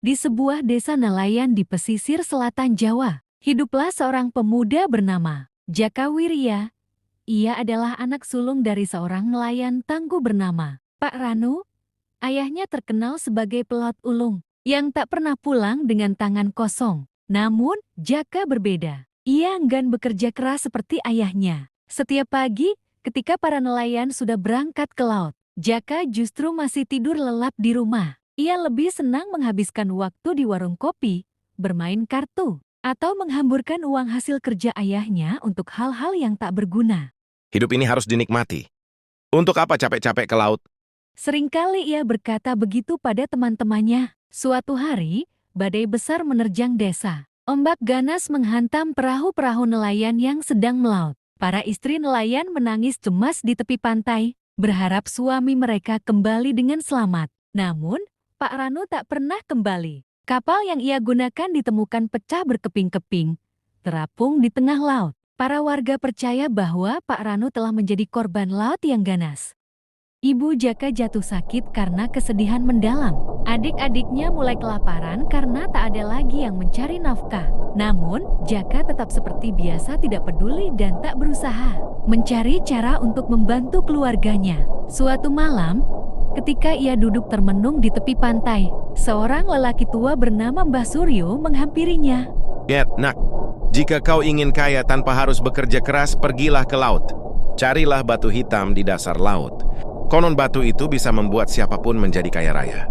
Di sebuah desa nelayan di pesisir selatan Jawa, hiduplah seorang pemuda bernama Jaka Wirya. Ia adalah anak sulung dari seorang nelayan tangguh bernama Pak Ranu. Ayahnya terkenal sebagai pelaut ulung yang tak pernah pulang dengan tangan kosong. Namun, Jaka berbeda. Ia enggan bekerja keras seperti ayahnya. Setiap pagi, ketika para nelayan sudah berangkat ke laut, Jaka justru masih tidur lelap di rumah. Ia lebih senang menghabiskan waktu di warung kopi, bermain kartu, atau menghamburkan uang hasil kerja ayahnya untuk hal-hal yang tak berguna. Hidup ini harus dinikmati. Untuk apa capek-capek ke laut? Seringkali ia berkata begitu pada teman-temannya. Suatu hari, badai besar menerjang desa. Ombak ganas menghantam perahu-perahu nelayan yang sedang melaut. Para istri nelayan menangis cemas di tepi pantai, berharap suami mereka kembali dengan selamat. Namun, Pak Ranu tak pernah kembali. Kapal yang ia gunakan ditemukan pecah berkeping-keping, terapung di tengah laut. Para warga percaya bahwa Pak Ranu telah menjadi korban laut yang ganas. Ibu Jaka jatuh sakit karena kesedihan mendalam. Adik-adiknya mulai kelaparan karena tak ada lagi yang mencari nafkah. Namun, Jaka tetap seperti biasa tidak peduli dan tak berusaha mencari cara untuk membantu keluarganya. Suatu malam, ketika ia duduk termenung di tepi pantai, seorang lelaki tua bernama Mbah Suryo menghampirinya. Get, nak. Jika kau ingin kaya tanpa harus bekerja keras, pergilah ke laut. Carilah batu hitam di dasar laut. Konon batu itu bisa membuat siapapun menjadi kaya raya.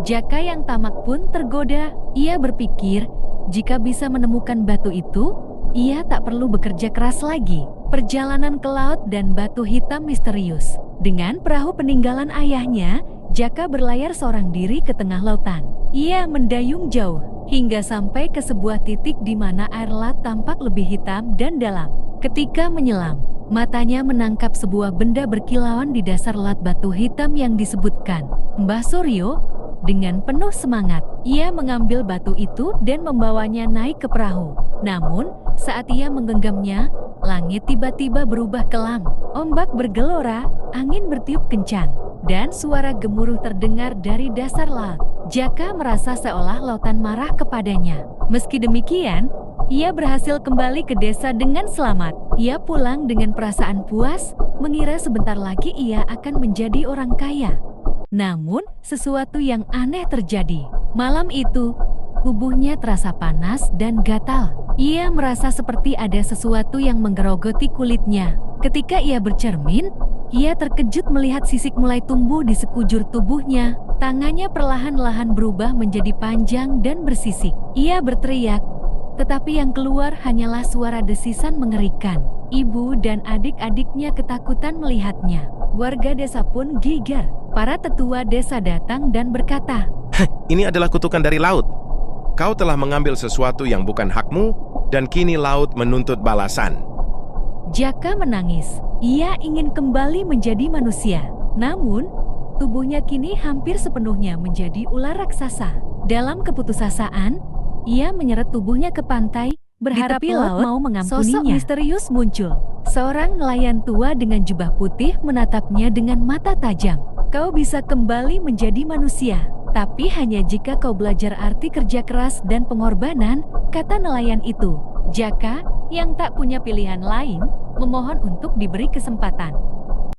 Jaka yang tamak pun tergoda. Ia berpikir, jika bisa menemukan batu itu, ia tak perlu bekerja keras lagi. Perjalanan ke laut dan batu hitam misterius. Dengan perahu peninggalan ayahnya, Jaka berlayar seorang diri ke tengah lautan. Ia mendayung jauh, hingga sampai ke sebuah titik di mana air laut tampak lebih hitam dan dalam. Ketika menyelam, matanya menangkap sebuah benda berkilauan di dasar laut batu hitam yang disebutkan Mbah Suryo. Dengan penuh semangat, ia mengambil batu itu dan membawanya naik ke perahu. Namun, saat ia menggenggamnya, langit tiba-tiba berubah kelam. Ombak bergelora, angin bertiup kencang, dan suara gemuruh terdengar dari dasar laut. Jaka merasa seolah lautan marah kepadanya. Meski demikian, ia berhasil kembali ke desa dengan selamat. Ia pulang dengan perasaan puas, mengira sebentar lagi ia akan menjadi orang kaya. Namun, sesuatu yang aneh terjadi. Malam itu, tubuhnya terasa panas dan gatal. Ia merasa seperti ada sesuatu yang menggerogoti kulitnya. Ketika ia bercermin, ia terkejut melihat sisik mulai tumbuh di sekujur tubuhnya. Tangannya perlahan-lahan berubah menjadi panjang dan bersisik. Ia berteriak, tetapi yang keluar hanyalah suara desisan mengerikan. Ibu dan adik-adiknya ketakutan melihatnya. Warga desa pun geger. Para tetua desa datang dan berkata, Ini adalah kutukan dari laut. Kau telah mengambil sesuatu yang bukan hakmu, dan kini laut menuntut balasan. Jaka menangis. Ia ingin kembali menjadi manusia. Namun, tubuhnya kini hampir sepenuhnya menjadi ular raksasa. Dalam keputusasaan, ia menyeret tubuhnya ke pantai, berharap di tepi laut mau mengampuninya. Sosok misterius muncul. Seorang nelayan tua dengan jubah putih menatapnya dengan mata tajam. Kau bisa kembali menjadi manusia, tapi hanya jika kau belajar arti kerja keras dan pengorbanan, kata nelayan itu. Jaka, yang tak punya pilihan lain, memohon untuk diberi kesempatan.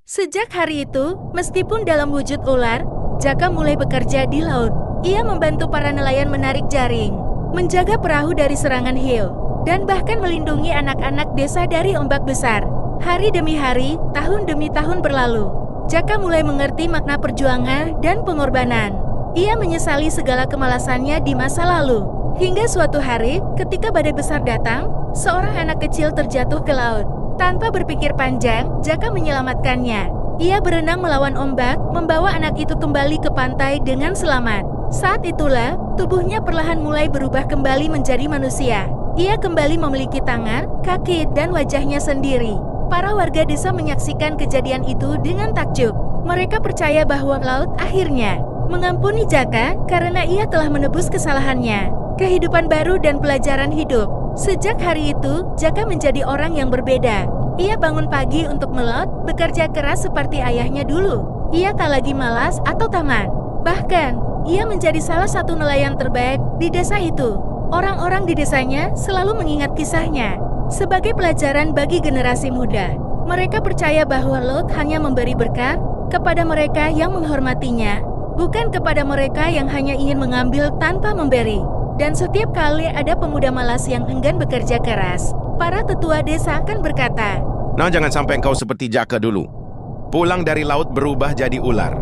Sejak hari itu, meskipun dalam wujud ular, Jaka mulai bekerja di laut. Ia membantu para nelayan menarik jaring, menjaga perahu dari serangan hiu, dan bahkan melindungi anak-anak desa dari ombak besar. Hari demi hari, tahun demi tahun berlalu. Jaka mulai mengerti makna perjuangan dan pengorbanan. Ia menyesali segala kemalasannya di masa lalu. Hingga suatu hari, ketika badai besar datang, seorang anak kecil terjatuh ke laut. Tanpa berpikir panjang, Jaka menyelamatkannya. Ia berenang melawan ombak, membawa anak itu kembali ke pantai dengan selamat. Saat itulah, tubuhnya perlahan mulai berubah kembali menjadi manusia. Ia kembali memiliki tangan, kaki, dan wajahnya sendiri. Para warga desa menyaksikan kejadian itu dengan takjub. Mereka percaya bahwa laut akhirnya mengampuni Jaka karena ia telah menebus kesalahannya. Kehidupan baru dan pelajaran hidup. Sejak hari itu, Jaka menjadi orang yang berbeda. Ia bangun pagi untuk melaut, bekerja keras seperti ayahnya dulu. Ia tak lagi malas atau tamak. Bahkan, Ia menjadi salah satu nelayan terbaik di desa itu. Orang-orang di desanya selalu mengingat kisahnya sebagai pelajaran bagi generasi muda. Mereka percaya bahwa laut hanya memberi berkah kepada mereka yang menghormatinya, bukan kepada mereka yang hanya ingin mengambil tanpa memberi. Dan setiap kali ada pemuda malas yang enggan bekerja keras, para tetua desa akan berkata, Nah, jangan sampai engkau seperti Jaka dulu. Pulang dari laut berubah jadi ular.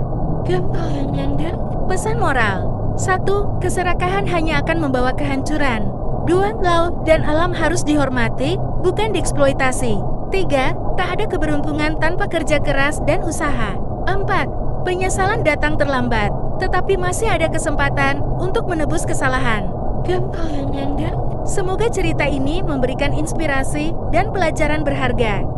Pesan moral: 1. Keserakahan hanya akan membawa kehancuran. 2. Laut dan alam harus dihormati, bukan dieksploitasi. 3. Tak ada keberuntungan tanpa kerja keras dan usaha. 4. Penyesalan datang terlambat, tetapi masih ada kesempatan untuk menebus kesalahan. Semoga cerita ini memberikan inspirasi dan pelajaran berharga